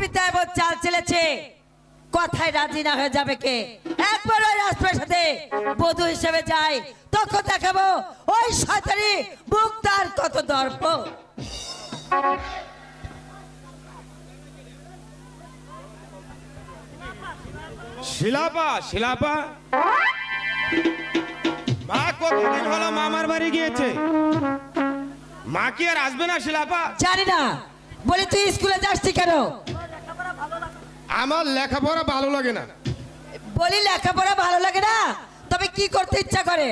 পিতা এমন চাল চেলেছে, কথায় রাজি না হয়ে যাবে কে? একবার ওই রাজপ্রাসাদে বধূ হিসেবে যাই, তখন দেখাবো ওই শয়তানি মুখ তার কত দর্প। শিলাপা, শিলাপা, মা কতদিন হলো মামার বাড়ি গিয়েছে, মা কি আর আসবে না? শিলাপা, জানি না, বলি তুই স্কুলে যাসনি কেন? আমার লেখাপড়া ভালো লাগে না। বলি লেখাপড়া ভালো লাগে না, তবে কি করতে ইচ্ছা করে?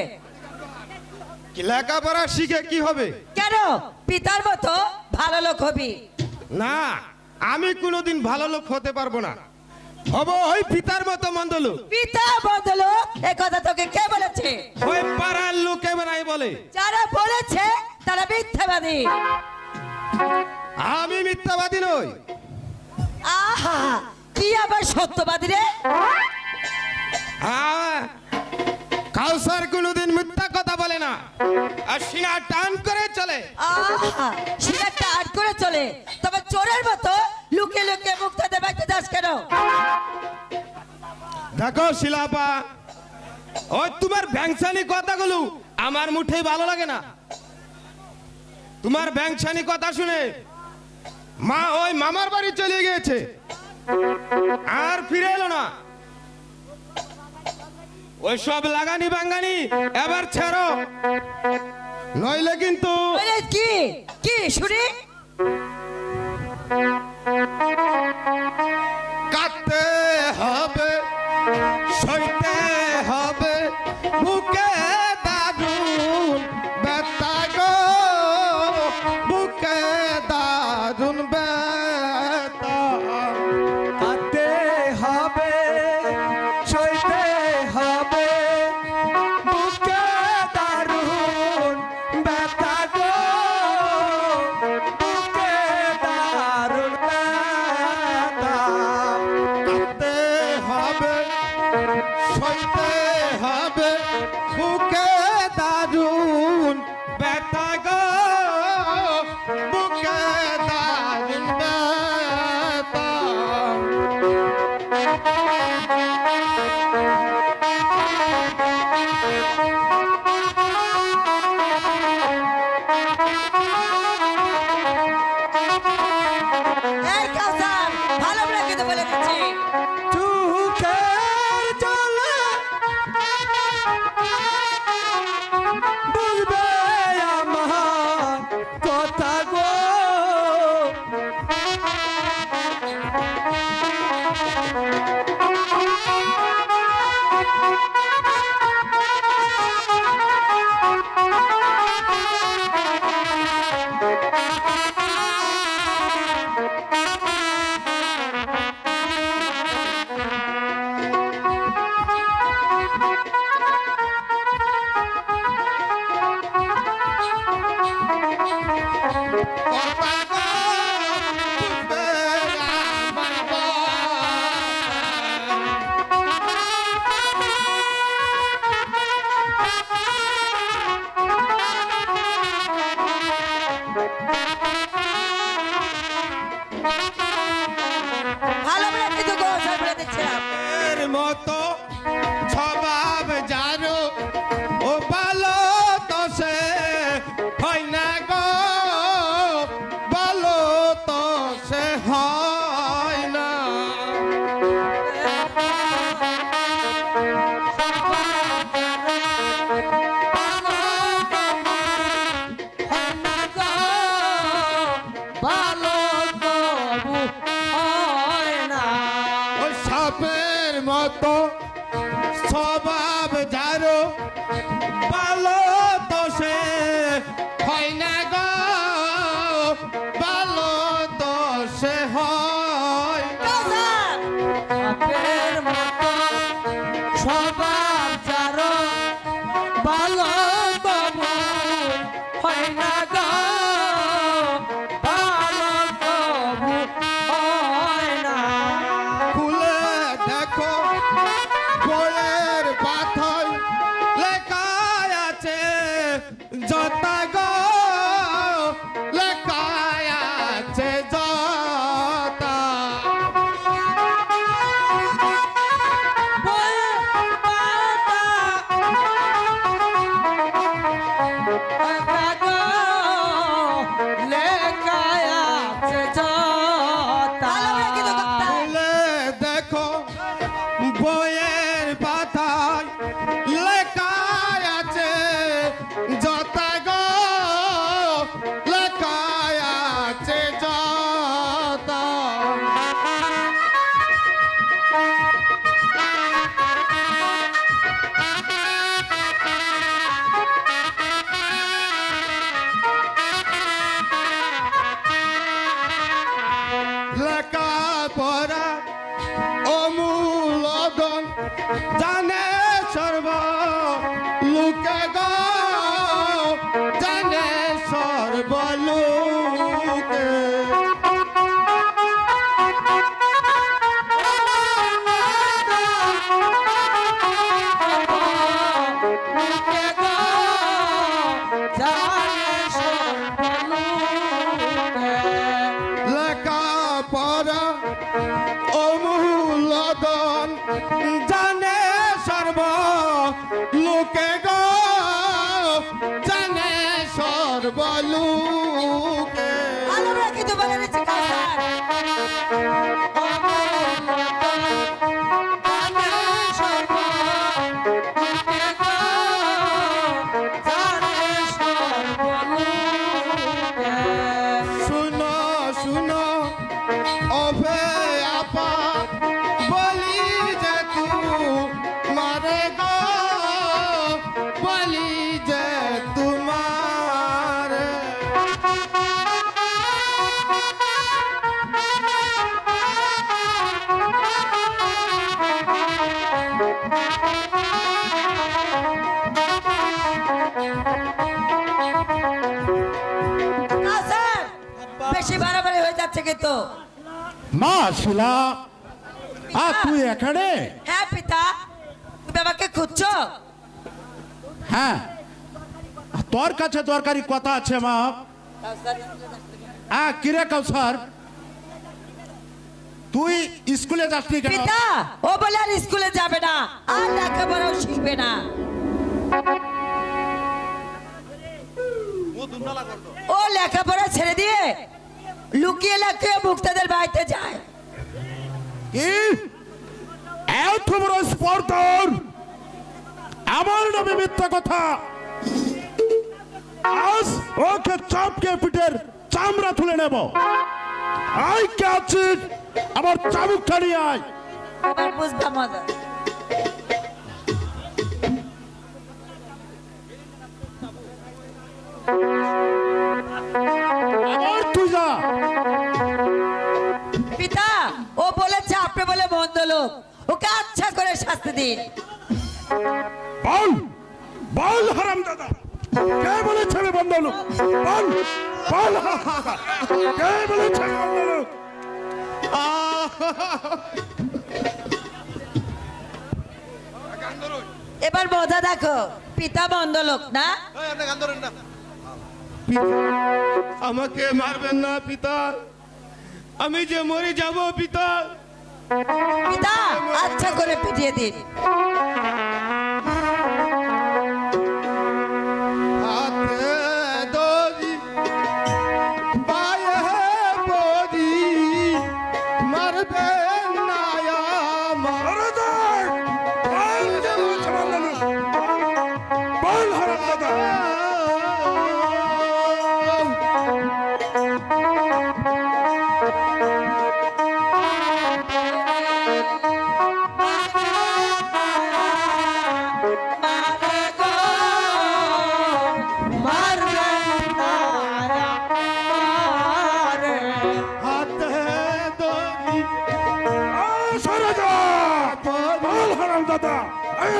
কি লেখাপড়া শিখে কি হবে? কেন পিতার মতো ভালো লোক হবি? না, আমি কোনোদিন ভালো লোক হতে পারবো না, হব ওই পিতার মতো মন্দ লোক। পিতা মন্দ লোক এ কথা তোকে কে বলেছে? ওই পাড়ার লোক এমনাই বলে। যারা বলেছে তারা মিথ্যাবাদী। আমি মিথ্যাবাদী নই। আহা, কি আবার সত্যবাদী রে? কাউসার কোনোদিন মিথ্যা কথা বলে না, আর সিনা টান করে চলে। আহা, সেটা টাট করে চলে, তবে চোরের মতো লুকিয়ে লুকিয়ে মুক্তা দেবাইতে যাস কেন? দেখো শিলাপা, ওই তোমার ব্যাংসানি কথাগুলো আমার মুঠেই ভালো লাগে না। তোমার ব্যাংসানি কথা শুনে মা ওই মামার বাড়ি চলে গিয়েছে, আর ফিরে এলো না। ওই সব লাগানি বাঙ্গানি এবার ছেড়ো, নইলে কিন্তু। বলে কি কি শুনি? কাঁদতে হবে, সইতে হবে, বুকে দারুণ ব্যথা গো, বুকে দারুণ ব্যথা। কাঁদতে হবে, সইতে হবে, বুকে দারুণ ব্যথা গো, বুকে দারুণ ব্যথা। কাঁদতে হবে, সইতে হবে, বুকে দারুণ ব্যথা গো, বুকে দারুণ ব্যথা। এই কাউসার, ভালো করে কিন্তু বলে দিচ্ছি। চোখের জলে বুঝবে আমার কথা গো, ভালো করে কিন্তু গোসাই বলে দিচ্ছিলাম। এর মতো স্বভাব জানো, ও ভালো তো সে হয় না গো, ভালো তো সে হয় না। ভালো তবু হয় না। ওই সাপের মতো স্বভাব জানো, ভালো তো সে হয় না গো, ভালো তো সে হয় না। কাউসার, সাপের মতো স্বভাব যারো, ভালো তবু হয় না গো, ভালো তবু হয় না। খুলে দেখো বইয়ের পাথর লেখা আছে, যত গো লেখাপড়া অমূলধন জানে সর্ব লোকে গো, জানে সর্ব লোকে। লেখাপড়া অমূলধন জানে সর্ব লোকে গো, জানে সর্ব লোকে। আমরা কিন্তু বলে দিচ্ছি কাউসার। শুনো শুনো অভে আপা বলি যে তু মারে গো, বলি যে তোমার। কাউসার, বেশি বাড়াবাড়ি হয়ে যাচ্ছে কিন্তু। মা শিলা, তুই এখানে? হ্যাঁ পিতা, তুমি আমাকে খুঁজছো? হ্যাঁ, তোর কাছে দরকারি কথা আছে মা। কিরে কাউসার, তুই স্কুলে যাসনি কেন? পিতা, ও বলে আর স্কুলে যাবে না, আর লেখাপড়াও শিখবে না। ও লেখাপড়া ছেড়ে দিয়ে লুকিয়ে লুকিয়ে মুক্তাদের বাড়িতে যায়। কি এত বড় স্পর্ধর আমার নামে মিথ্যা কথা? আজ ওকে চাপকে পিঠের চামড়া তুলে নেব। আয় কে আছিস, আমার চাবুকটা নিয়ে আয়। এবার বুঝবা মজা। আবার তুই যা। পিতা, ও বলেছে আপনি বলে মন্দ লোক, ওকে আচ্ছা করে শাস্তি দিন। বল বল হারাম দাদা, কে বলেছে আমি বন্ধ লোক? বল বল কে বলেছে আমি বন্ধ লোক? এবার মজা দেখো, পিতা মন্দ লোক না। আমাকে মারবেন না পিতা, আমি যে মরে যাব পিতা। পিতা, আচ্ছা করে পিটিয়ে দিন। হাতে দড়ি পায়ে বড়ি মারবেন না আমার। বল হারাম দাদা। হাতে দড়ি সরে যা, বল হারাম দাদা।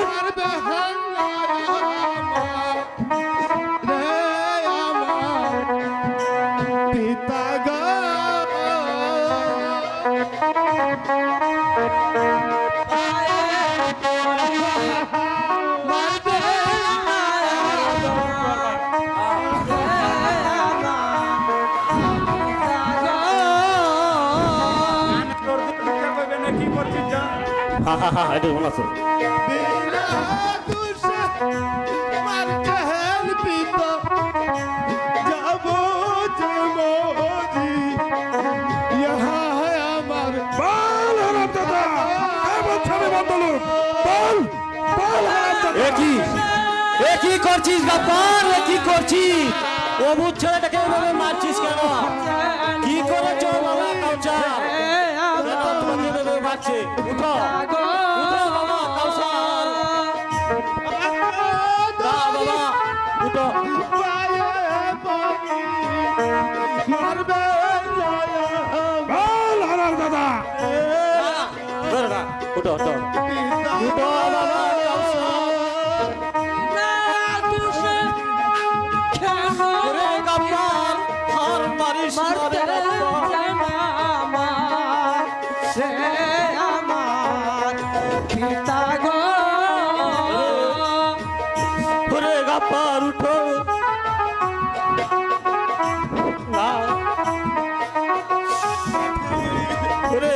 মারবেন না আমার রে আমার পিতা গো। बिना तुझसे मर कहल पीता जाबो जमोजी यहाँ है अमर। বল হারাম দাদা, কে বলছে আমি বন্ধ লোক? বল বল হারাম দাদা। এ কি করছিস ব্যাপার? এ কি করছিস? অবুজ ছেলেটাকে এভাবে মারছিস কেন? কি করেছো বাবা কাউসার? কেন তোমাকে এভাবে মারছে? উঠো উঠো বাবা কাউসার। না বাবা উঠো। पाए पानी मर बे বল ধরো না, উঠো উঠো উঠো বাবা ওরে গাব্বার আর মারিস না রে বাবা। ওরে গাব্বার উঠো না। ওরে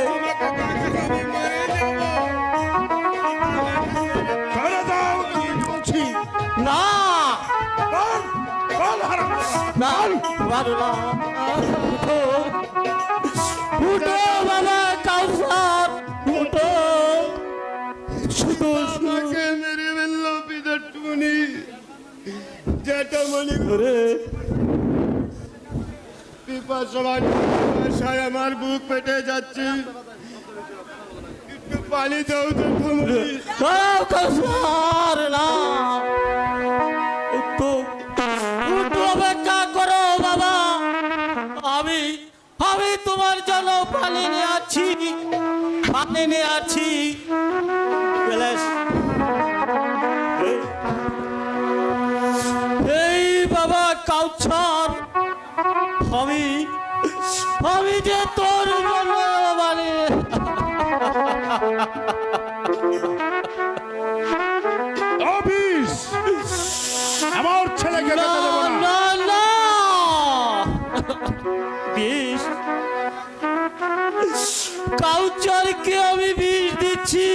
ছেড়ে দাও বলছি। না বল, বল হারাম। না পারো না। উঠো উঠো বাবা কাউসার উঠো। শুধু আমাকে মেরে ফেললো বিদটুনি জ্যাঠামণি ওরে পিপাসায় আমার বুক পেটে যাচ্ছে, একটু পানি দাও জ্যাঠামণি। কাউসার না উঠো উঠো অপেক্ষা করো বাবা। আমি আমি তোমার জন্য পানি নিয়ে আছি, পানি নিয়ে আছি। বেলাস এই বাবা কাউসার আমি আমি যে তোর জন্য মানে অফিস আমার ছেলেকে না যেতে দেবো না। না না বিষ কাউচারকে আমি বিষ দিচ্ছি।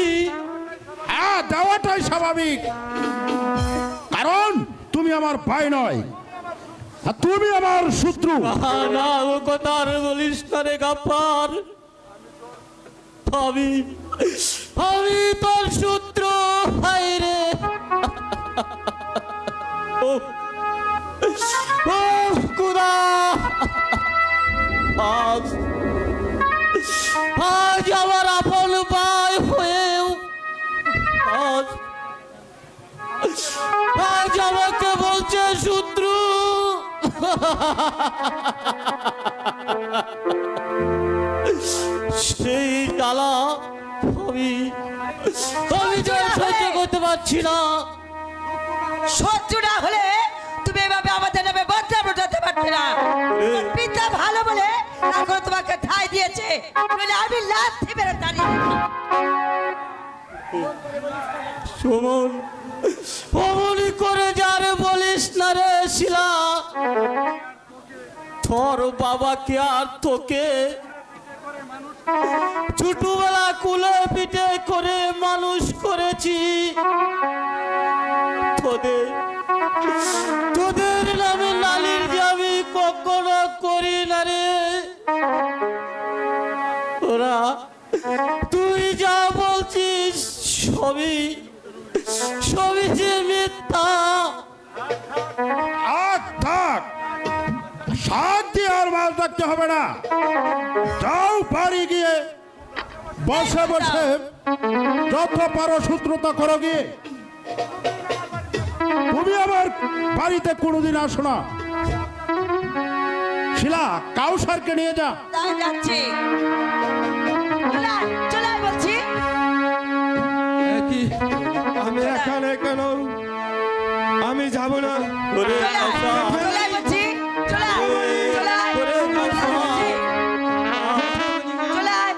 হ্যাঁ, দেওয়াটাই স্বাভাবিক, কারণ তুমি আমার ভাই নয়, আর তুমি আমার শত্রু। না ও কথা আর বলিস না রে গাপ্পার। আমি আমি তোর শত্রু হাই রে। ও ও খুদা আজ আজ আমার আপন ভাই হয়েও আজ আজ আমাকে বলছে শত্রু। সেই জ্বালা আমি আমি যে সহ্য করতে পারছি না। শত্রু না হলে তুমি এভাবে আমাদের নামে বদনাম উঠাতে পারতে না। তোমার পিতা ভালো বলে এখন তোমাকে ঠাঁই দিয়েছে, বলে আমি লাথি মেরে দাঁড়িয়ে সুমন অমনি করে যারে বলিস না রে শিলা। তোর বাবাকে আর তোকে ছোটবেলা কুলে পিঠে করে মানুষ করেছি। তোদের তোদের নামে লালির যে আমি কখনো করি না রে। ওরা তুই যা বলছিস সবই সবই যে মিথ্যা। আর থাক, সাত দিয়ে আর মাছ রাখতে হবে না। যাও বাড়ি গিয়ে বসে বসে যত পারো সূত্রতা করো গিয়ে। তুমি আমার বাড়িতে কোনোদিন আসো না। শিলা, কাউসারকে নিয়ে যা। তাই যাচ্ছি। চলে আয় বলছি। কি আমি এখানে কেন? আমি যাব না। ওরে চলে আয়, কাউসার, চলে আয় বলছি। চলে আয়, চলে আয়, ওরে কাউসার। চলে আয়।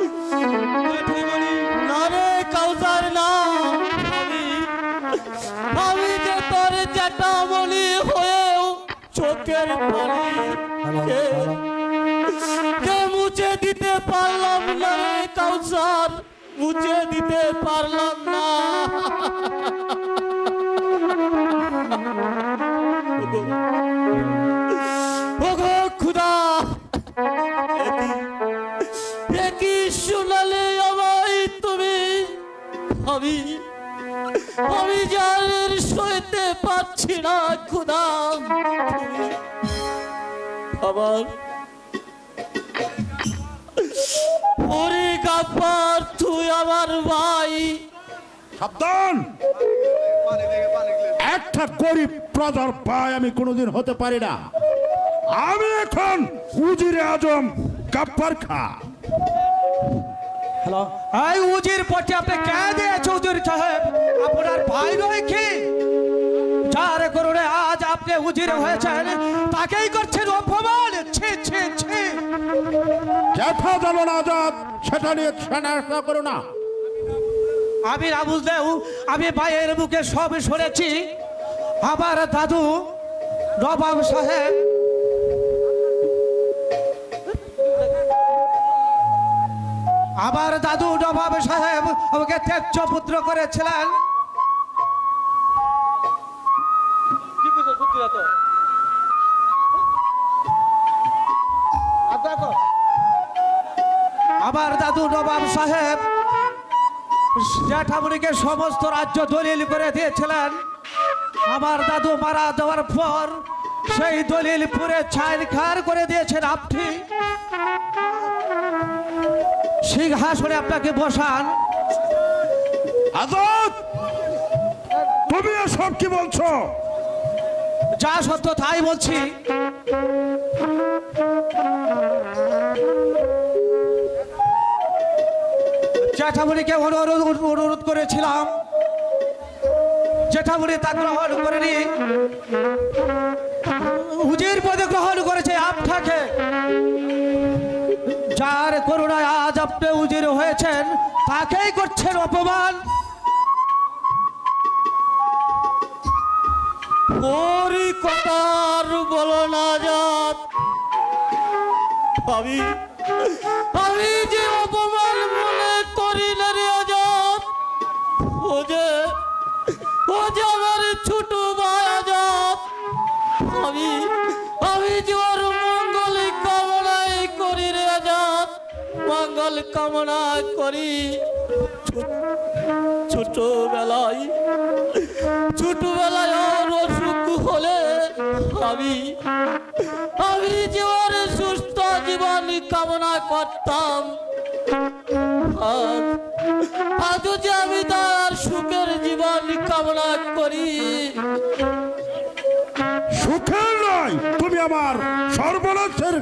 না রে কাউসার না। আমি যে তোর জ্যাঠামণি হয়েও চোখের পানি কে মুছে দিতে পারলাম না রে কাউসার, মুছে দিতে পারলাম না। ওগো খুদা, একই শোনালে আমায় তুমি। আমি আমি যার সইতে পারছি না খুদা। আবার ওরে গাব্বার তুই আমার ভাই। সাবধান, একটা গরিব প্রজার ভাই আমি কোনোদিন হতে পারি না। আমি এখন উজিরে আজম গাব্বার খা। হ্যালো, এই উজির পটে আপনি কে দিয়েছে উজির সাহেব? আপনার ভাই নয় কি? যার কারণে আজ আপনি উজির হয়েছেন তাকেই করছেন অপমান। ছি ছি ছি। জ্যাঠা যেমন আজাদ সেটা নিয়ে সেনা করো না। আমি না বুঝলেও আমি ভাইয়ের মুখে সব শুনেছি। আমার দাদু নবাব সাহেব আমাকে তেজ পুত্র করেছিলেন। আমার দাদু নবাব সাহেব জ্যাঠামুনিকে সমস্ত রাজ্য দলিল করে দিয়েছিলেন। আমার দাদু মারা যাওয়ার পর সেই দলিল পুরে ছাইরখার করে দিয়েছেন আপনি। সিংহাসনে আপনাকে বসান। আজাদ, তুমি এসব কি বলছো? যা সত্য তাই বলছি। জ্যাঠামুনিকে অনুরোধ করেছিলাম, জ্যাঠামুনি তা গ্রহণ করেনি। উজির পদে গ্রহণ করেছে আপনাকে। যার করুণায় আজ আপনি উজির হয়েছেন তাকেই করছেন অপমান। ওরি কথার বলো না আজাদ। আমি যে অপমান মনে করি না রে আজাদ। ও যে আমার ছোট ভাই আজাদ। আমি যে ওর মঙ্গল কামনাই করি রে আজাদ, মঙ্গল কামনা করি। ছোটবেলায় ওর অসুখ হলে আমি যে ওর সুস্থ জীবন কামনা করতাম। আজও যে আমি তার সুখের জীবন কামনা করি। সুখের নয়, তুমি আমার সর্বনাশের।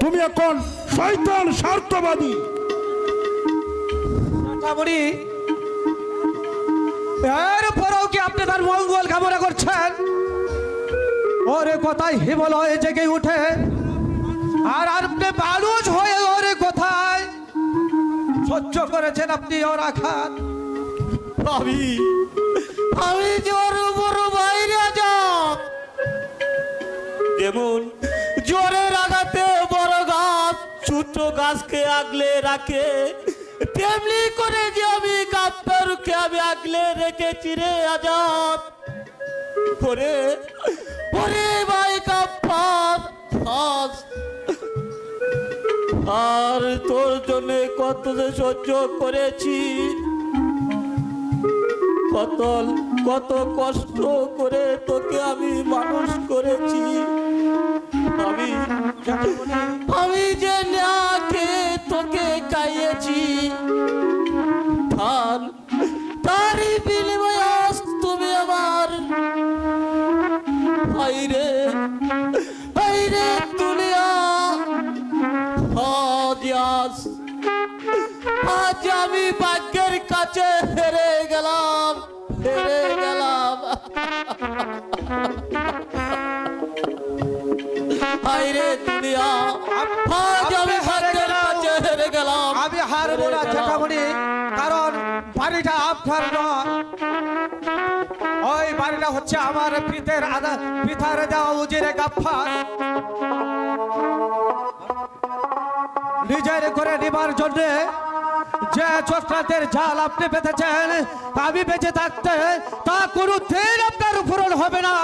তুমি এখন শয়তান স্বার্থবাদী। জ্যাঠামুনি, এরপরেও কি আপনি তার মঙ্গল কামনা করছেন? ওরে কথায় হিমালয় জেগে উঠে আর আপনি মানুষ হয়ে ওরে কথায় সহ্য করেছেন আপনি ওর আঘাত। আমি যে ওর বড় বাইরে আজাদ। যেমন জোরের আঘাতে বড় গাছ ছোট গাছকে আগলে রাখে, তেমনি করে যে আমি কাপ্তারকে আমি আগলে রেখেছি রে আজাদ। পরে ভাই কাপ্তার আর তোর জন্য কত যে সহ্য করেছি, কত কষ্ট করে তোকে আমি মানুষ করেছি। আমি যে না খেয়ে তোকে খাইয়েছি, তারই বিনিময়ে আজ তুমি আমার হাইরে দুনিয়া। আজ আমি ভাগ্যের কাছে হেরে গেলাম। হাইরে দুনিয়া, আজ আমি ভাগ্যের কাছে হেরে গেলাম। আমি হারবো না জ্যাঠামুনি, কারণ বাড়িটা আপনার নয়। ওই বাড়িটা হচ্ছে আমার পিতার দেওয়া উজিরে গাফফার। নিজের করে নিবার জন্য যে চক্রান্তের জাল আপনি পেতেছেন, আমি বেঁচে থাকতে তা কোনোদিন আপনার পূরণ হবে না।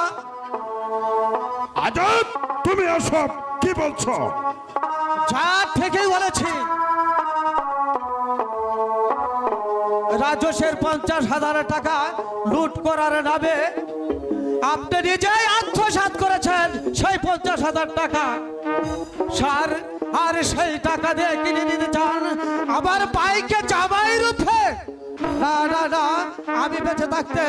আজাদ, তুমি এসব কি বলছো? যা ঠিকই বলেছি। রাজস্বের 50,000 টাকা লুট করার নামে আপনি নিজেই আত্মসাৎ করেছেন সেই 50,000 টাকা। আর সেই টাকা দিয়ে কিনে নিতে চান আবার বাইকে জামাই রূপে। না না না, আমি বেঁচে থাকতে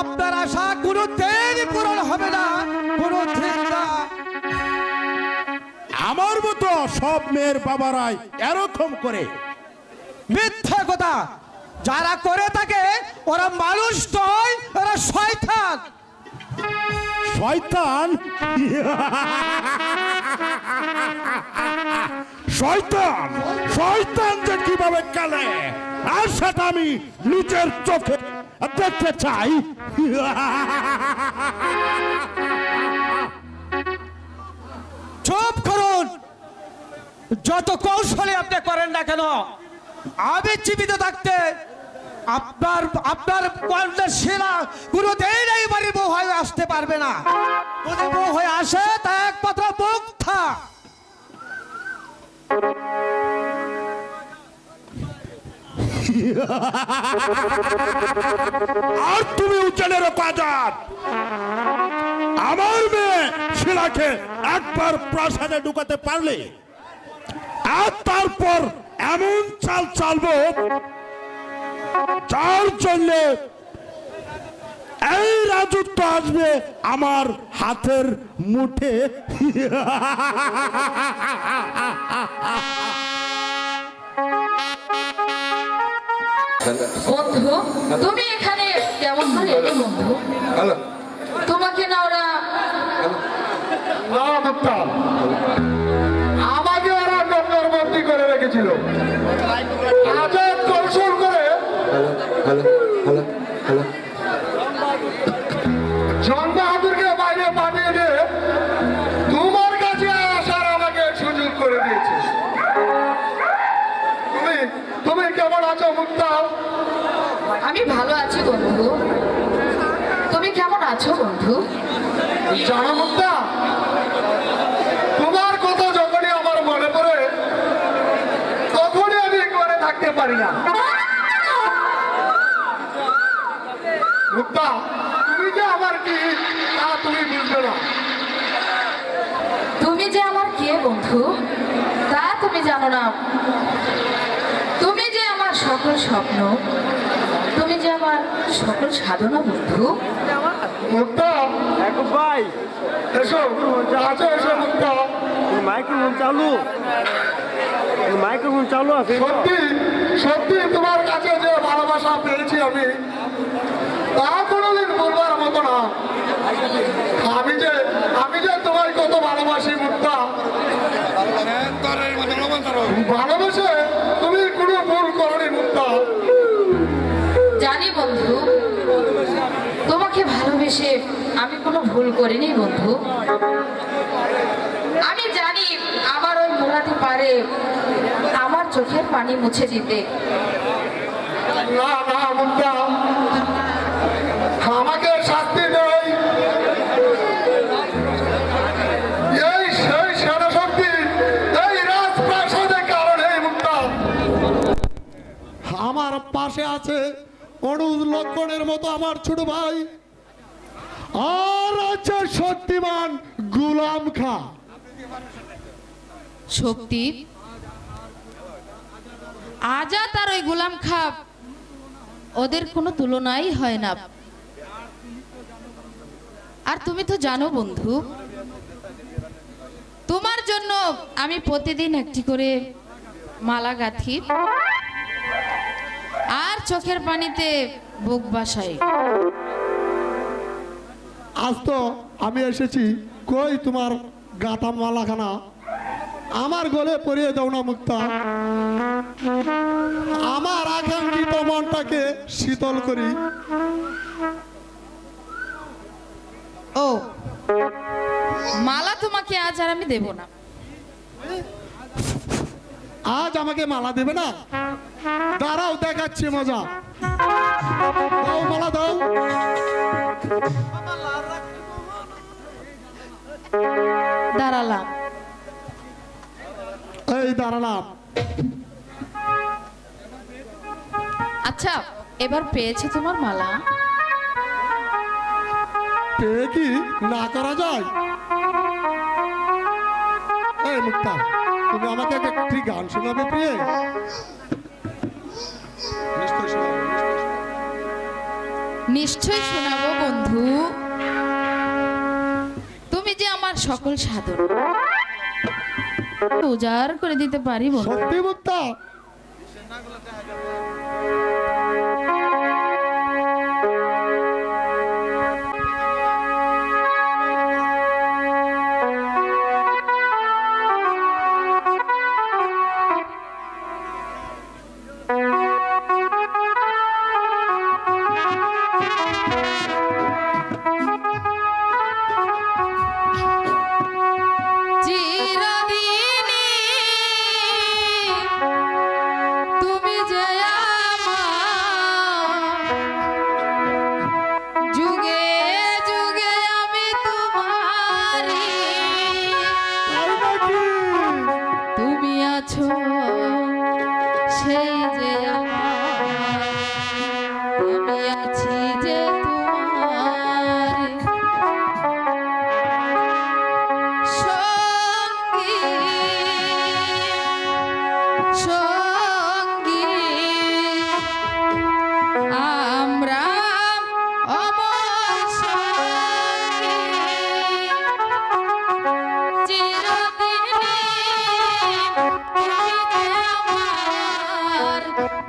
আপনার আশা কোনোদিন পূরণ হবে না, কোনোদিন না। আমার মতো সব মেয়ের বাবারাই এরকম করে। মিথ্যা কথা যারা করে থাকে ওরা মানুষ নয়, ওরা শয়তান। শয়তান? শয়তান শয়তান যে কিভাবে খেলে আর সেটা আমি নিজের চোখে দেখতে চাই। চুপ করুন, যত কৌশলে আপনি করেন না কেন, আমি জীবিত থাকতে আপনার আপনার কন্যা সেনা কোনোদিন এই বাড়ির বউ হয়ে আসতে পারবে না। যদি বউ হয়ে আসে তা একমাত্র মুগ্ধা। আর তুমি উচ্চানের কাজাত আমার মেয়ে শিলাকে একবার প্রাসাদে ঢুকাতে পারলে আর তারপর এমন চাল চালবো যার জন্য এই রাজত্ব আসবে আমার হাতের মুঠে। বন্ধু, তুমি এখানে কেমন করে এলে বন্ধু? তোমাকে না ওরা আমাকে ওরা নজরবন্দি করে রেখেছিল, আজাদ কৌশল করে জন বাহাদুরকে বাইরে পাঠিয়ে দিয়ে তোমার কাছে আসার আমাকে সুযোগ করে দিয়েছে। তুমি তুমি কেমন আছো মুক্তা? আমি ভালো আছি বন্ধু, তুমি কেমন আছো বন্ধু? জানো মুক্তা, তোমার কথা যখনই আমার মনে পড়ে তখনই আমি করে থাকতে পারি না। মুক্তা, তুমি যে আমার কি তা তুমি বুঝবে না। তুমি যে আমার কে বন্ধু তা তুমি জানো না। তুমি যে আমার সকল স্বপ্ন, তুমি যে আমার সকল সাধনা বন্ধু। মুক্তা ভাই এসো, আছো এসো মুক্তা। মাইক্রোফোন চালু আছে। সত্যি সত্যি তোমার কাছে যে ভালোবাসা পেয়েছি আমি তা কোনোদিন বলবার মতো না। আমি যে তোমার কত ভালোবাসি মুক্তা। ভালোবেসে তুমি কোনো ভুল করনি মুক্তা। জানি বন্ধু, তোমাকে ভালোবেসে আমি কোনো ভুল করিনি বন্ধু। আমি জানি আমার ওই মোলাতে পারে আমার চোখের পানি মুছে দিতে। না না মুক্তা, আমাকে শাস্তি দেয় এই সেই সেনা শক্তি এই রাজপ্রাসাদের কারণে মুক্তা। আমার পাশে আছে অনুজ লক্ষণের মতো আমার ছোট ভাই, আর আছে শক্তিমান গুলাম খা। শক্তি আজাদ আর ওই গোলাম খা ওদের কোনো তুলনাই হয় না। আর তুমি তো জানো বন্ধু, তোমার জন্য আমি প্রতিদিন একটি করে মালা গাঁথি আর চোখের পানিতে বুক বাসাই। আজ তো আমি এসেছি, কই তোমার গাঁথা মালাখানা আমার গলে পরিয়ে দাও না মুক্তা। আমার আকাঙ্ক্ষিত মনটাকে শীতল করি। ও মালা তোমাকে আজ আর আমি দেব না। আজ আমাকে মালা দেবে না? দাঁড়াও, দেখাচ্ছি মজা। দাও মালা দাও। দাঁড়ালাম। এই দাঁড়ালাম। আচ্ছা, এবার পেয়েছো তোমার মালা? পেয়ে কি না করা যায়? এই মুক্তা, তুমি আমাকে একটি গান শোনাবে প্রিয়ে? নিশ্চয়ই শোনাবো বন্ধু। তুমি যে আমার সকল সাধন উজাড় করে দিতে পারি বন্ধু। সত্যি মুক্তা? চিরদিনই তুমি যে আমার, যুগে যুগে আমি তোমারই, তুমি আছো সেই যে আমার, আমি আছি যে তোমার সঙ্গী সঙ্গী আমরা অমর সঙ্গী চিরদিনই তুমি যে আমার,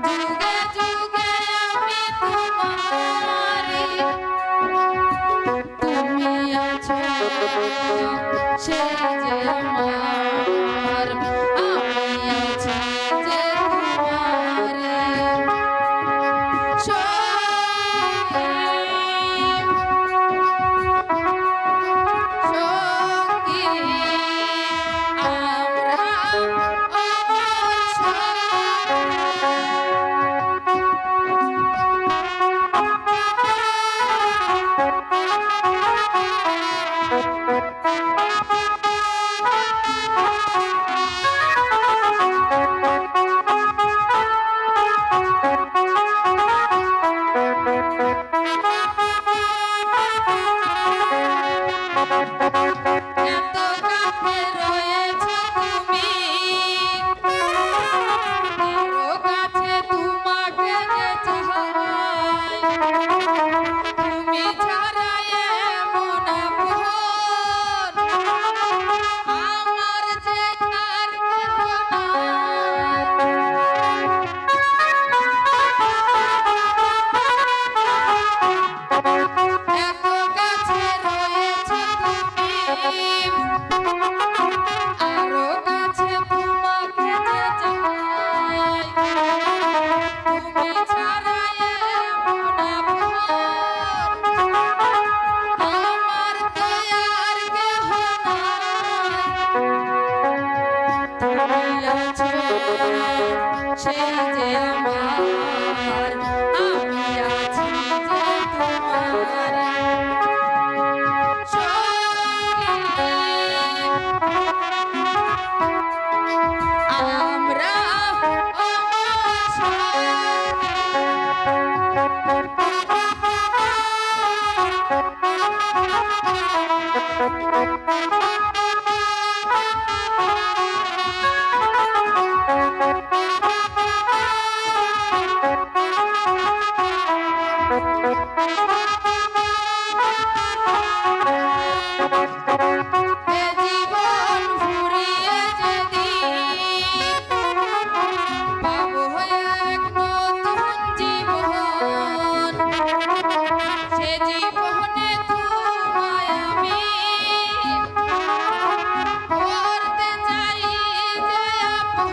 যুগে যুগে আমি তোমারই, তুমি আছো সেই যে আমার, আমি আছি যে তোমার সঙ্গী সঙ্গী আমরা অমর এত কাছে রয়েছো তুমি, আরো কাছে তোমাকে যে চাই, তুমি ছাড়া এমন আপন আমার যে আর কেহ নাই। এত কাছে রয়েছো তুমি, আরো কাছে তোমাকে যে চাই, তুমি ছাড়া এমন আপন আমার তো আর কেহ নাই। তুমি আছো সেই যে আমার, আমি আছি যে তোমার সঙ্গী আমরা অমর এ জীবন ফুরিয়ে যেদিন পাবো এক নতুন জীবন, সে জীবনে তোমায় আমি করতে চাই যে আপন।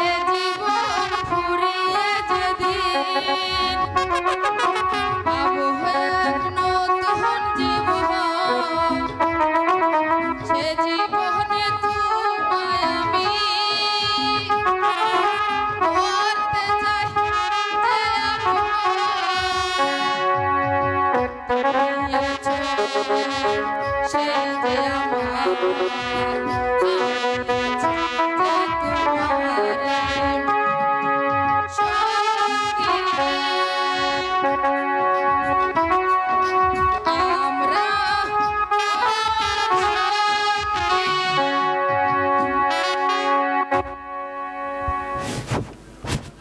এ জীবন ফুরিয়ে যেদিন পাবো এক নতুন জীবন, সে জীবনে তোমায় আমি করতে চাই যে আপন। তুমি আছো সেই যে আমার, আমি আছি যে তোমার সঙ্গী আমরা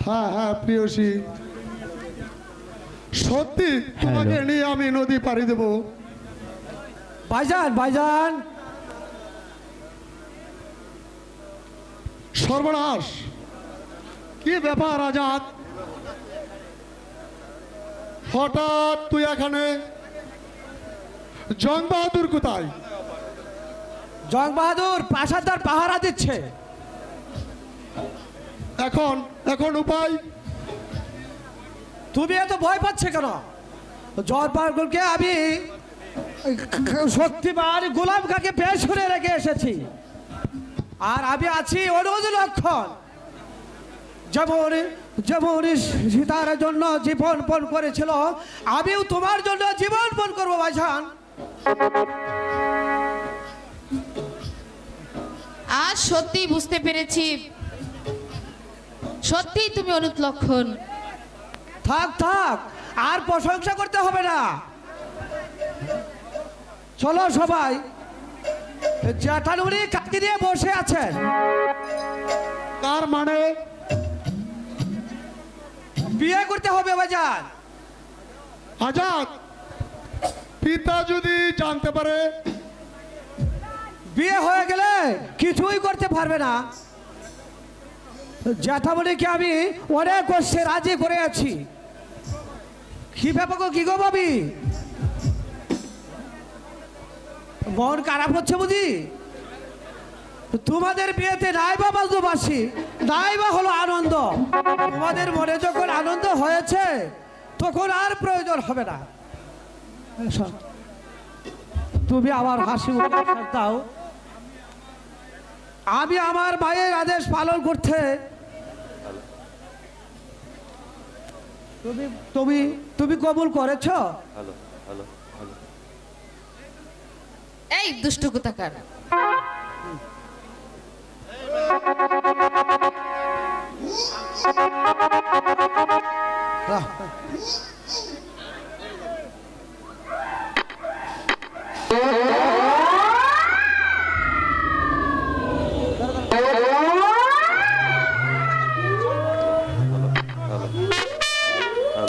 হ্যাঁ হ্যাঁ প্রিয়সী, সত্যি তোমাকে নিয়ে আমি নদী পাড়ি দেবো। ভাইজান ভাইজান সর্বনাশ! কি ব্যাপার আজাদ? হঠাৎ তুই এখানে? জং বাহাদুর কোথায়? জং বাহাদুর প্রাসাদদার পাহারা দিচ্ছে। এখন এখন উপায়? তুমি এত ভয় পাচ্ছে কেন? জয় পাগলকে আমি শক্তিমান গোলাম খাকে বেশ করে রেখে এসেছি, আর আমি আছি অনুজ লক্ষণ। যেমন যেমন সীতার জন্য জীবন পণ করেছিল, আমিও তোমার জন্য জীবন পণ করবো ভাইজান। আজ সত্যি বুঝতে পেরেছি, সত্যি তুমি অনুজ লক্ষণ। থাক থাক, আর প্রশংসা করতে হবে না। চলো সবাই, জ্যাঠানুরি কাকি দিয়ে বসে আছেন। তার মানে বিয়ে করতে হবে বাজার। আজাদ, পিতা যদি জানতে পারে? বিয়ে হয়ে গেলে কিছুই করতে পারবে না। জ্যাঠামণিকে আমি অনেক কষ্টে রাজি করে আছি। কি ব্যাপার গো, কি গো ভাবি, মন খারাপ হচ্ছে বুঝি? তোমাদের বিয়েতে নাই বা বাজুবাসী, নাই বা হলো আনন্দ। তোমাদের মনে যখন আনন্দ হয়েছে তখন আর প্রয়োজন হবে না। তুমি আমার হাসি মুখে আশ্বাস দাও, আমি আমার মায়ের আদেশ পালন করতে। তুমি তুমি তুমি কবুল করেছ? এই দুষ্ট কোথাকার,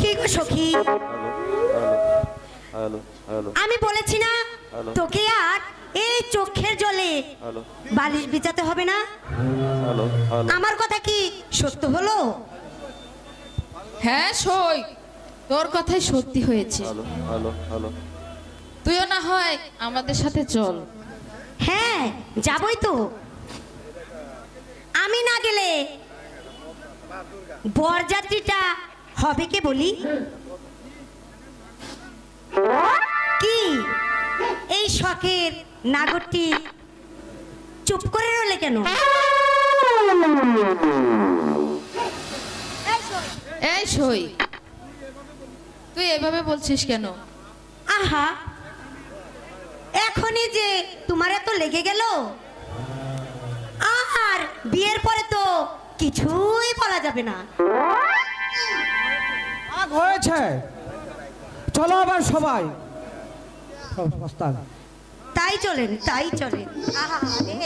কি গো সখী, আমি বলেছি না তোকে আর এই চোখের জলে বালিশ বিছাতে হবে না? আমার কথা কি সত্য হলো? হ্যাঁ সই, তোর কথাই সত্যি হয়েছে। তুইও না হয় আমাদের সাথে চল। হ্যাঁ যাবই তো। আমি না গেলে বরযাত্রীটা হবে কে বলি? কি এই শখের নাগরটি চুপ করে রইলে কেন? এই সই, তুই এভাবে বলছিস কেন? আহা, এখনই যে তোমার এত লেগে গেল, আর বিয়ের পরে তো কিছুই বলা যাবে না। আগ হয়েছে, চলো আবার সবাই। তাই চলেন, তাই চলেন। আহা রে।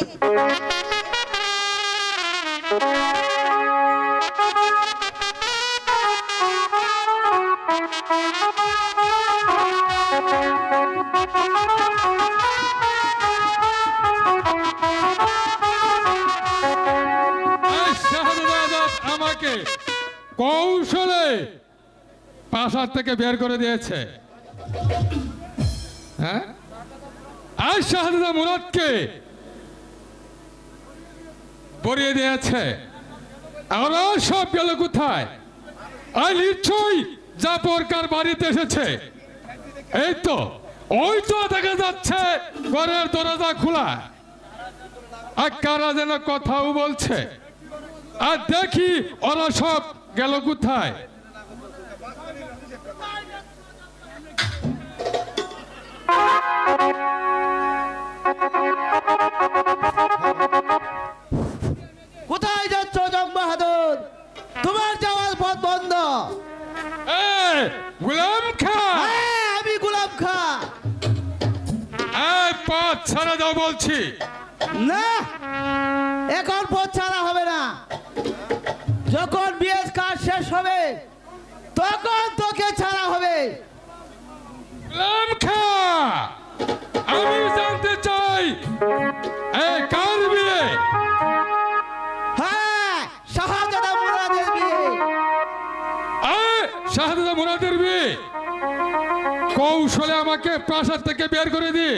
আমাকে কৌশলে প্রাসাদ থেকে বের করে দিয়েছে। হ্যাঁ, আর শাহজাদা মুরাদকে বরিয়ে দিয়েছে। আমরা সব গেল কোথায়? আর নিশ্চয়ই জাফরকার বাড়িতে এসেছে। এই তো, ওই তো দেখা যাচ্ছে ঘরের দরজা খোলা, আর কারা যেন কথাও বলছে। আর দেখি ওরা সব গেল কোথায়? কোথায় যাচ্ছ জং বাহাদুর? তোমার যাওয়ার পথ বন্ধ। গোলাম খা, হ্যাঁ, আমি গোলাম খা। পথ ছাড়া যাও বলছি। না, এখন পথ ছাড়া হবে না। যখন বিয়ের কাজ শেষ হবে তখন তোকে ছাড়া হবে। গোলাম খা, আমি জানতে চাই এই কার বিয়ে? হ্যাঁ, আমাকে প্রাসাদ থেকে বের করে দিয়ে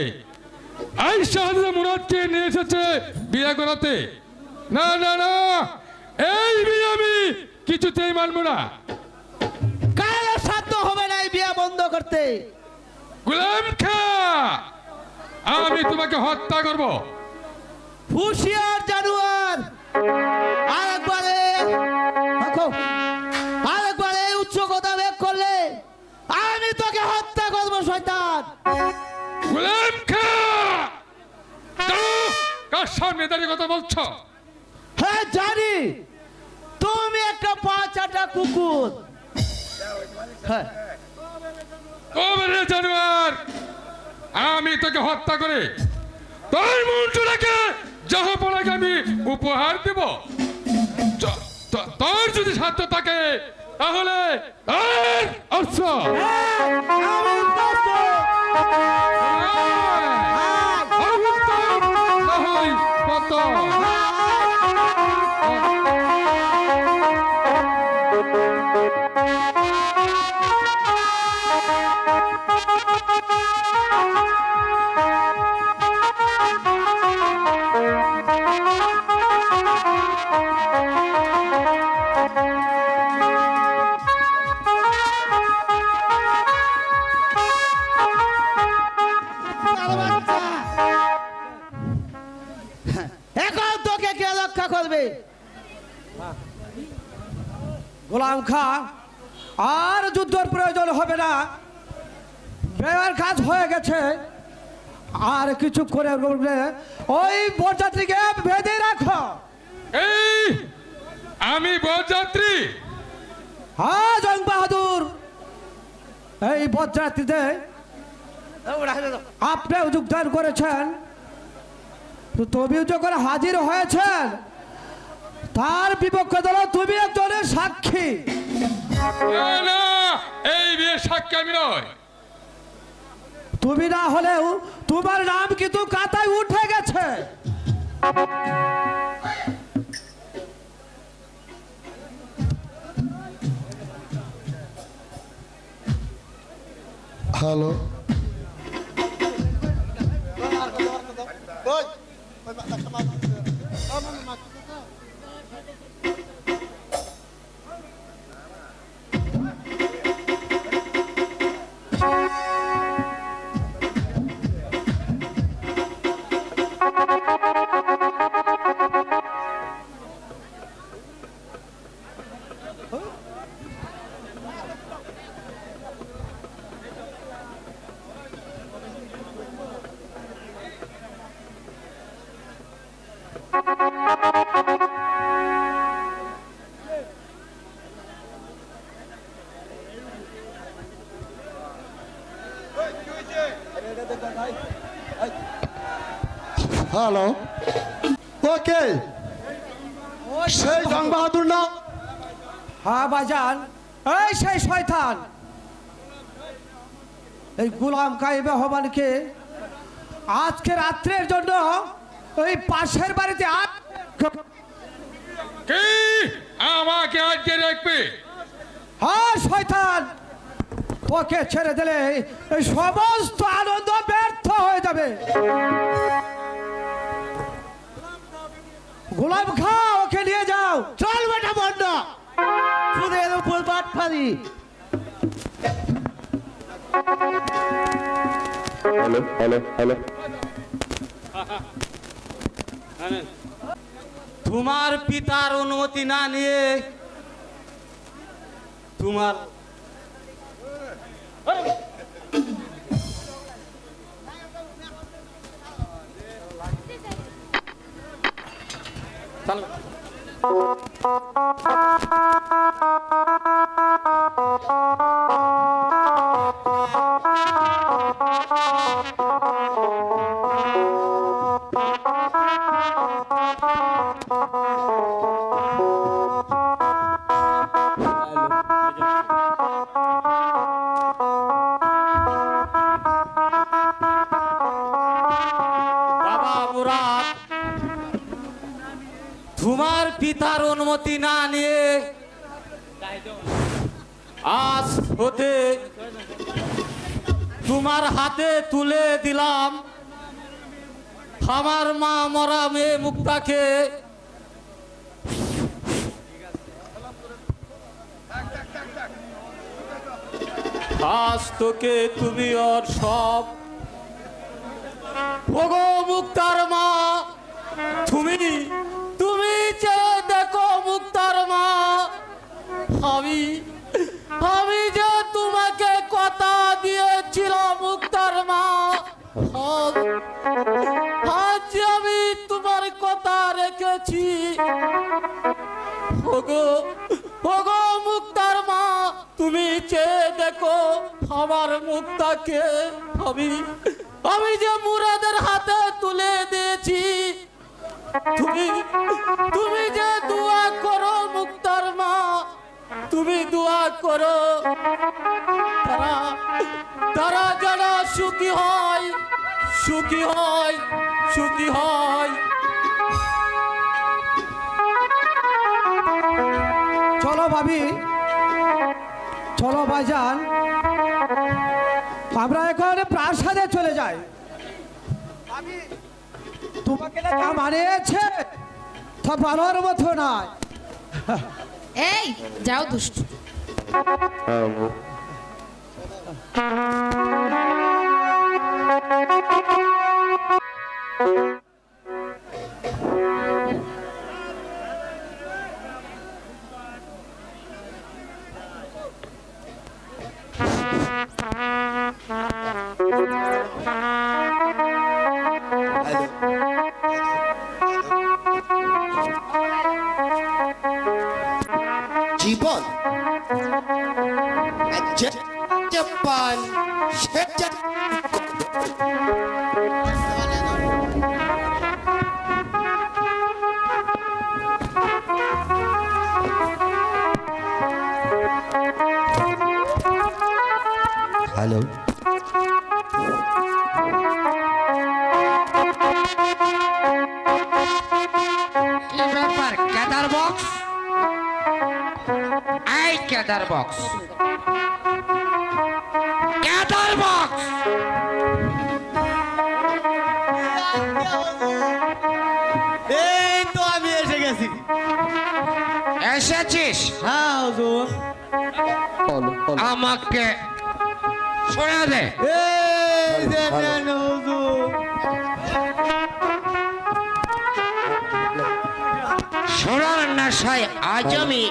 এই শাহজাদা মুরাদকে নিয়ে এসেছে বিয়ে করাতে। না না না, এই বিয়ে আমি কিছুতেই মানবো না। কারো সাধ্য হবে না এই বিয়ে বন্ধ করতে। গোলাম খা, আমি তোমাকে হত্যা করব। হুশিয়ার জানুয়ার, আরেকবারে উচ্চ কথা বের করলে আমি তোকে হত্যা করবো শয়তান। গোলাম খা, কার সামনে দাঁড়িয়ে কথা বলছো? হ্যাঁ জানি, তুমি একটা পাঁচাটা কুকুর। হ্যাঁ, তবে রে জানোয়ার, আমি তোকে হত্যা করে তোর মুন্ডুটাকে জাহাপনাকে আমি উপহার দেব। তোর যদি সাধ্য থাকে তাহলে আচ্ছা কত এখন তোকে কে রক্ষা করবে? গোলাম খা, আর যুদ্ধের প্রয়োজন হবে না, বেয়ার কাজ হয়ে গেছে। আর কিছু করে বলবে ওই বরযাত্রীকে বেঁধে রাখো। এই আমি বরযাত্রী? হ্যাঁ জং বাহাদুর, এই বরযাত্রীতে আপনি যোগদান করেছেন, তো তুমিও যখন হাজির হয়েছেন তার বিপক্ষে ধরো তুমি একজনের সাক্ষী। না না, এই বিয়ের সাক্ষী আমি নয়। তুমি না হলেও তোমার নাম কিন্তু কাতায় উঠে গেছে। হ্যালো, হ্যালো, ওকে, সেই জং বাহাদুর না? হ্যাঁ বাজান, এই সেই শয়তান এই গোলাম কাইবে হবানকে আজকে রাত্রের জন্য ওই পাশের বাড়িতে কি আমাকে আজকে রাখবে? হ্যাঁ শয়তান, ওকে ছেড়ে দিলে এই সমস্ত আনন্দ ব্যর্থ হয়ে যাবে। গোলাম খা, ওকে নিয়ে যাও। চল বেটা বন্ডা, সুদের উপর বাট ফারি। তোমার পিতার অনুমতি না নিয়ে তোমার বাবা মুরাদ, তোমার পিতার অনুমতি না নিয়ে আজ হতে তোমার হাতে তুলে দিলাম আমার মা মরা মেয়ে মুক্তাকে। আজ তোকে তুমি ওর সব ওগো মুক্তার মা, তুমি তুমি চেয়ে দেখো মুক্তার মা, আমি আমি যে তোমাকে কথা দিয়েছিলাম মুক্তার মা, আজ আমি তোমার কথা রেখেছি। ওগো ওগো মুক্তার মা, তুমি চেয়ে দেখো আমার মুক্তাকে, আমি আমি যে মুরাদের হাতে তুলে দিয়েছি। তুমি তুমি যে দোয়া করো মুক্তার মা, তুমি দোয়া করো তারা তারা যেন সুখী হয়, সুখী হয়, সুখী হয়। চলো ভাবি, চলো ভাইজান, আমরা এখন প্রাসাদে চলে যাই। তোমাকে না যা মানিয়েছে তা ভালোর মতো নয়। এই যাও দুষ্টু। জীবন জাপান সেটা হ্যালো কি ব্যাপার কেদার বক্স? এই কেদার বক্স, কেদার বক্স, এই তো আমি এসে গেছি। এসেছিস? হ্যাঁ হুজুর। আমাকে শোনা দে। এই দেখেন হুজুর, শোনার নেশায় আজ আমি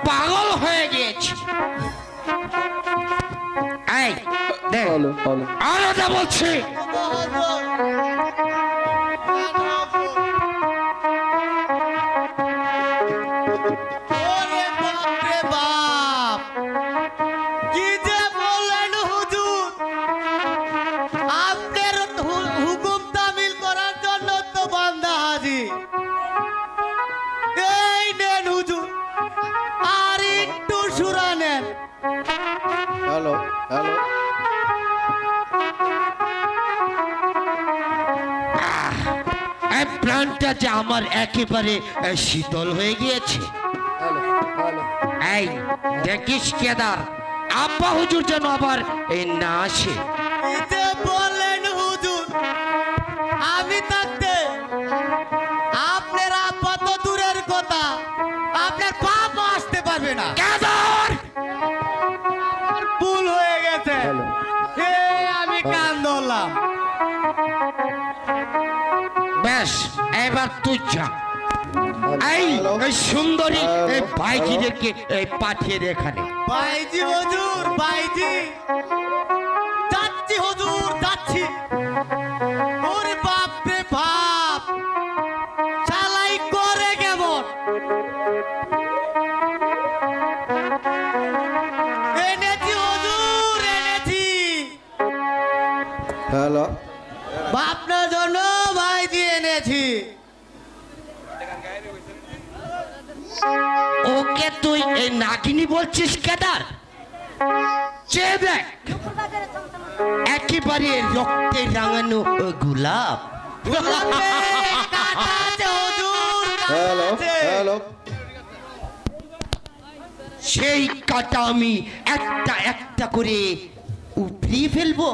পাগল হয়ে গিয়েছি। এই দেখ, আরো যা বলছি, ওরে বাপ রে বাপ, কি যে বলেন হুজুর, আপনার হুকুম তামিল করার জন্য তো বান্দা হাজির। এই নেন হুজুর, আর একটু সুরা নেন। হ্যালো হ্যালো এই প্রাণটা যে আমার একেবারে শীতল হয়ে গিয়েছে। এই দেখিস কেদার, আব্বা হুজুর যেন আবার এই না আসে। কি যে বলেন হুজুর, আমি থাকতে আপনার আব্বা তো দূরের কথা, আপনার বাপ আসতে পারবে না। কেদার, ভুল হয়ে গেছে, আমি কান ধরলাম। বেশ, এবার তুই যা। এই এই সুন্দরী এই ভাইজিদেরকে পাঠিয়ে দে এখানে। বাইজি হুজুর, বাইজি, যাচ্ছি হুজুর, যাচ্ছি। ওরে বাপ রে বাপ, চালাই করে কেমন। এনেছি হুজুর, এনেছি। হ্যালো আপনার জন্য বাইজি এনেছি। ওকে তুই এই নাগিনী বলছিস কেদার? চেয়ে দেখ, একেবারে রক্তে রাঙানো গোলাপ। কাটা আছে হুজুর, কাটা হ্যালো আছে। হ্যালো সেই কাটা আমি একটা একটা করে উপড়িয়ে ফেলবো?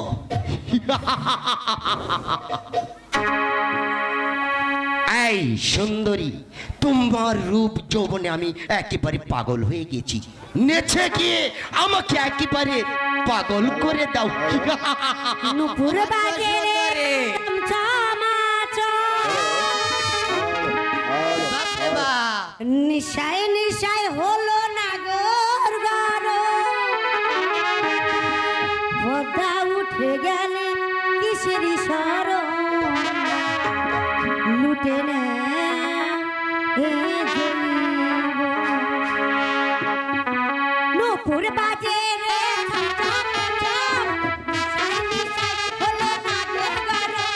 এই সুন্দরী, তোমার রূপ যৌবনে আমি একেবারে পাগল হয়ে গেছি। নেচে গিয়ে আমাকে একেবারে পাগল করে দাও। নুপুর বাজে রে বাপরে বাপ। নিশায় নিশায় হলো নাগর গারো, পদ্মা উঠে গেলে কিসের সর লুটে না নুপুর বাজে রে নিশায় নিশায় হলো নাগর গারো,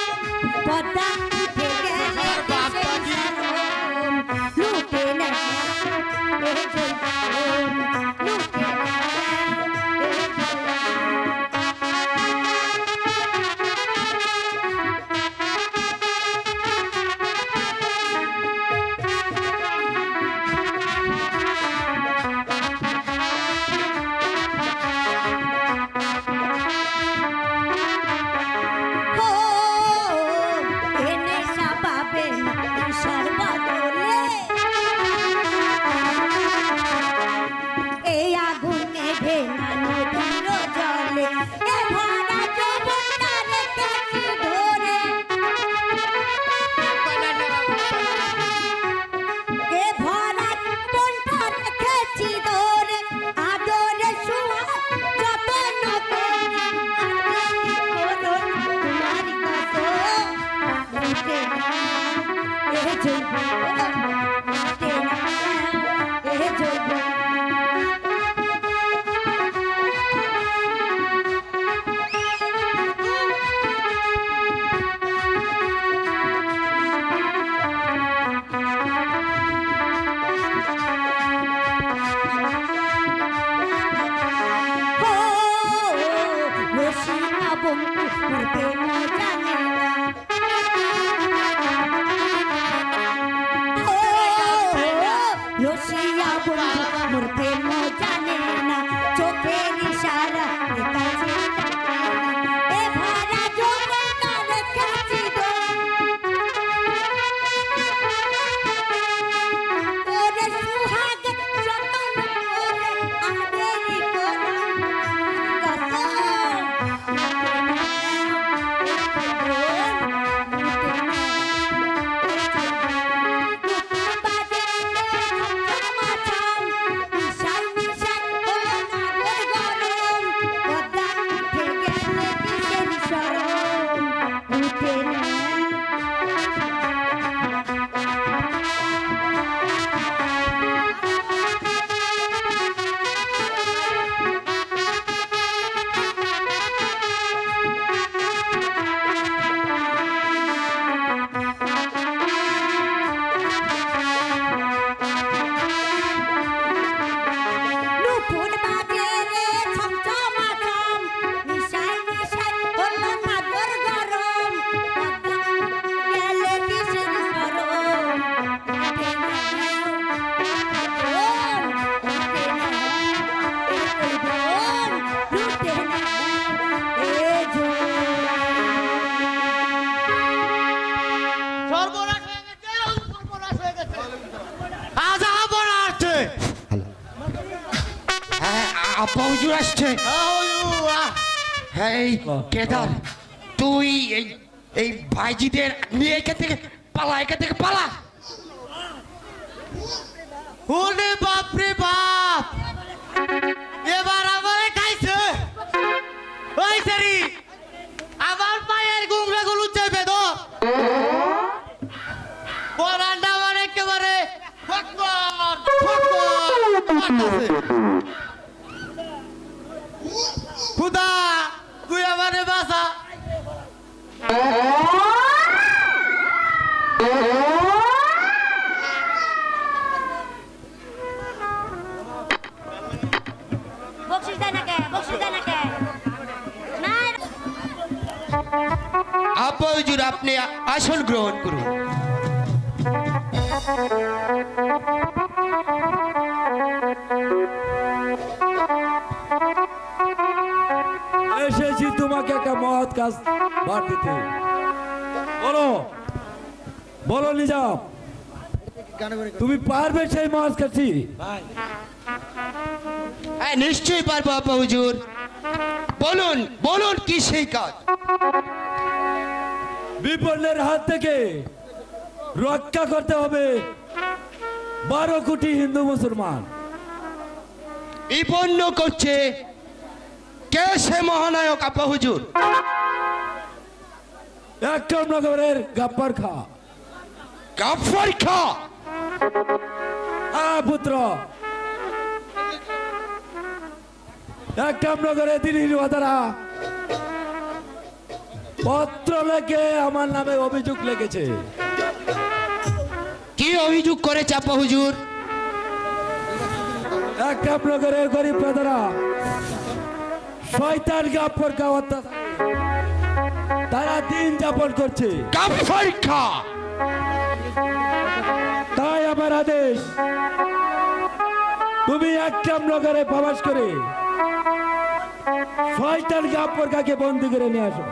পদ্মা উঠে গেলে কিসের সর লুটে না এই আগুনে ভেঙা নদীর জলে এ ভরা যৌবনটা রেখেছি ধরে, এ ভরা যৌবনটা রেখেছি ধরে, আদরে সুহাগ যতন করে তোমারি কত লুটে না এ যৌবন, লুটে না এ যৌবন। চোখের ইশারা এ ভরা যৌবনটা রেখেছি তোরে সুহাগ যতন করে আদেরি সর্বনাশ হয়ে গেছে, সর্বনাশ হয়ে গেছে। আজ আবার আসছে। হ্যাঁ, আব্বা হুজুর আসছে। হ্যাঁ, এই কেদার, তুই এই ভাইজিদের নিয়ে এখান থেকে পালা, এখান থেকে পালা। ওরে বাপরে বাপ, এবার আমারে খাইছে। ওই সেরি, আমার পায়ের গুংরা গুলো চেপে দো। পরানটা আমার একেবারে ফটফট, ফটফট করতেছে। খুদা, তুই আমারে বাঁচা। আব্বা হুজুর, আপনি আসন গ্রহণ করুন। এসেছি তোমাকে একটা মহৎ কাজ বার দিতে। বলো বলো নিজাম, তুমি পারবে সেই মহৎ কাজটি? হ্যাঁ নিশ্চয়ই পারবো আব্বা হুজুর। বলুন বলুন কি সেই কাজ? বিপন্নের হাত থেকে রক্ষা করতে হবে 12 কোটি হিন্দু মুসলমান। বিপন্ন করছে কে সে মহানায়ক আব্বা হুজুর? একরামনগরের গাব্বার খা। গাফফার খা? পুত্র, একরামনগরে দিল্লির ওয়াদারা পত্র লেখে আমার নামে অভিযোগ লিখেছে। কি অভিযোগ করেছে আব্বা হুজুর? একরামনগরের গরিব প্রজারা শয়তান গাফফার খা অত্যাচারে তারা দিন যাপন করছে। গাফফার খা? তাই আমার আদেশ, তুমি একরামনগরে প্রবেশ করে শয়তান গাফফার খাকে বন্দী করে নিয়ে আসো।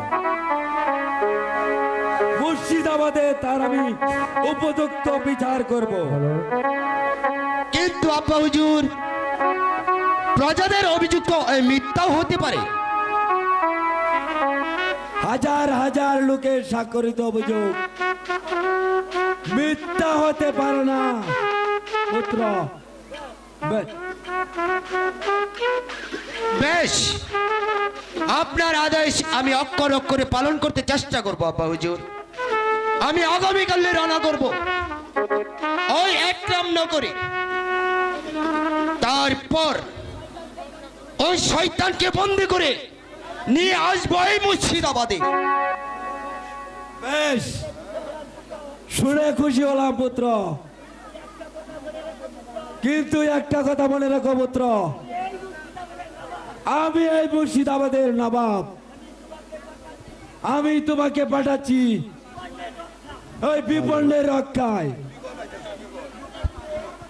মুর্শিদাবাদে তার আমি উপযুক্ত বিচার করব। কিন্তু আব্বা হুজুর, প্রজাদের অভিযোগ তো মিথ্যাও হতে পারে। হাজার হাজার লোকের স্বাক্ষরিত অভিযোগ মিথ্যা হতে পারে না পুত্র। বেশ, আপনার আদেশ আমি অক্ষর অক্ষরে পালন করতে চেষ্টা করব আব্বা হুজুর। আমি আগামীকালে রওনা করব ওই একরামনগরে। তারপর ওই শয়তানকে বন্দী করে নিয়ে আসবো এই মুর্শিদাবাদে। বেশ, শুনে খুশি হলাম পুত্র, কিন্তু একটা কথা মনে রাখো পুত্র, আমি এই মুর্শিদাবাদের নবাব। আমি তোমাকে পাঠাচ্ছি ওই বিপন্নের রক্ষায়।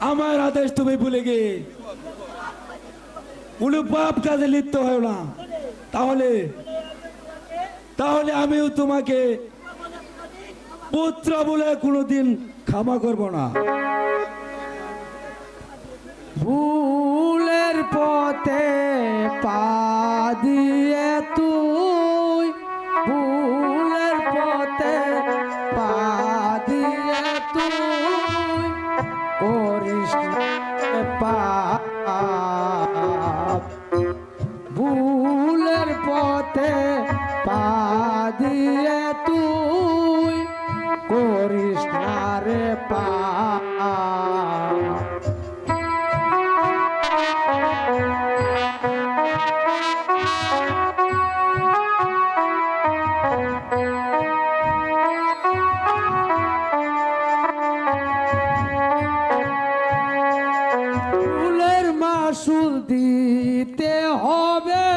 আমার আদেশ তুমি ভুলে গিয়ে কোন পাপ কাজে লিপ্ত হয় না, তাহলে তাহলে আমিও তোমাকে পুত্র বলে কোনোদিন ক্ষমা করব না। ভুলের পথে পা দিয়ে তুই, ভুলের পথে পা দিয়ে তুই করিস পাপ। ভুলের পথে পা দিয়ে তুই করিস না রে পাপ। ভুলের মাসুল দিতে হবে,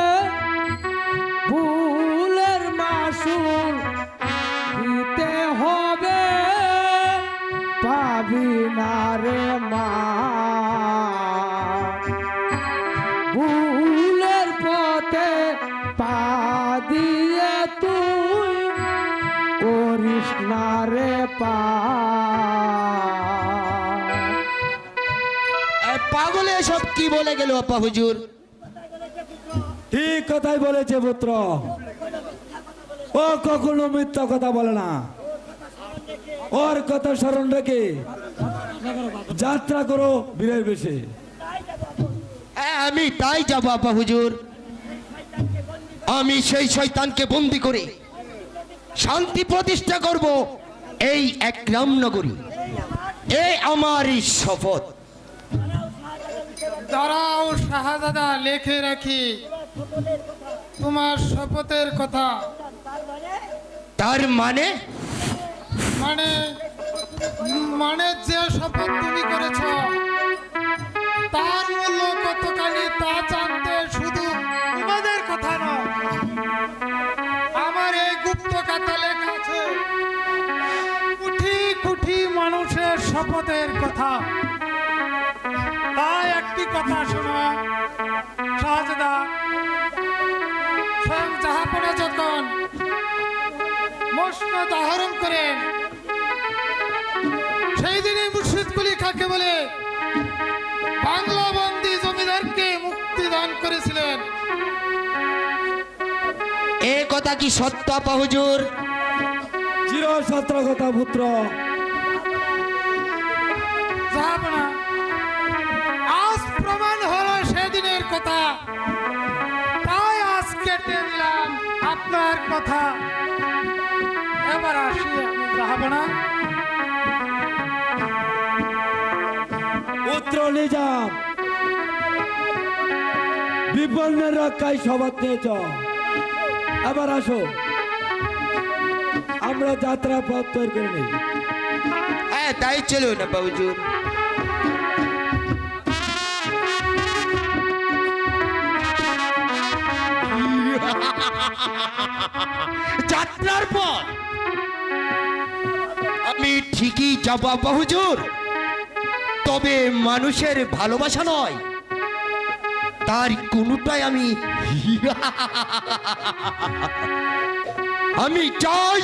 ভুলের মাসুল দিতে হবে, পাবি না রে মা। ভুলের পথে পা দিয়ে তুই করিস না রে পা। পাগলে সব কি বলে গেল আব্বা হুজুর? ঠিক কথাই বলেছে পুত্র, ও কখনো মিথ্যা কথা বলে না। ওর কথা স্মরণ রেখে যাত্রা করো বীরের বেশে। আমি তাই যাব আব্বা হুজুর। আমি সেই শয়তানকে বন্দী করে শান্তি প্রতিষ্ঠা করব এই একরামনগরী। এই আমারই শপথ। দাঁড়াও শাহজাদা, লেখে রাখি তোমার শপথের কথা। তার মানে? মানে মানে যে শপথ তুমি করেছ তার মূল্য কতখানি তা জানতে শুধু তোমাদের কথা নয়, আমার এই গুপ্ত কথা লেখা আছে কোটি কোটি মানুষের শপথের কথা। তাই একটি কথা শোনো শাহজাদা, স্বয়ং জাহাপনা যখন মসনদ আহরণ করেন, সেই দিনই মুর্শিদ কুলি খাকে বলে বাংলা বন্দী জমিদারকে মুক্তি দান করেছিলেন। এ কথা কি সত্য আপা হুজুর? চির সত্য কথা পুত্র। জাহাপনা, আজ প্রমাণ হলো সেদিনের কথা, তাই আজ কেটে দিলাম আপনার কথা। এবার আসি আমি জাহাপনা। পুত্র নিজাম, বিপন্নের রক্ষায় শপথ নিয়েছ। এবার আসো, আমরা যাত্রা পথ তৈরি করে নিই। হ্যাঁ তাই চলুন আপা হুজুর। যাত্রার পর আমি ঠিকই যাব আপা হুজুর, তবে মানুষের ভালোবাসা নয়, তার কোনটাই আমি চাই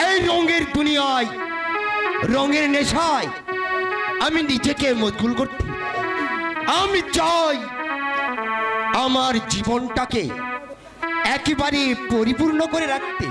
এই রঙের দুনিয়ায়, রঙের নেশায় আমি নিজেকে মশগুল করতে। আমি চাই আমার জীবনটাকে একেবারে পরিপূর্ণ করে রাখতে।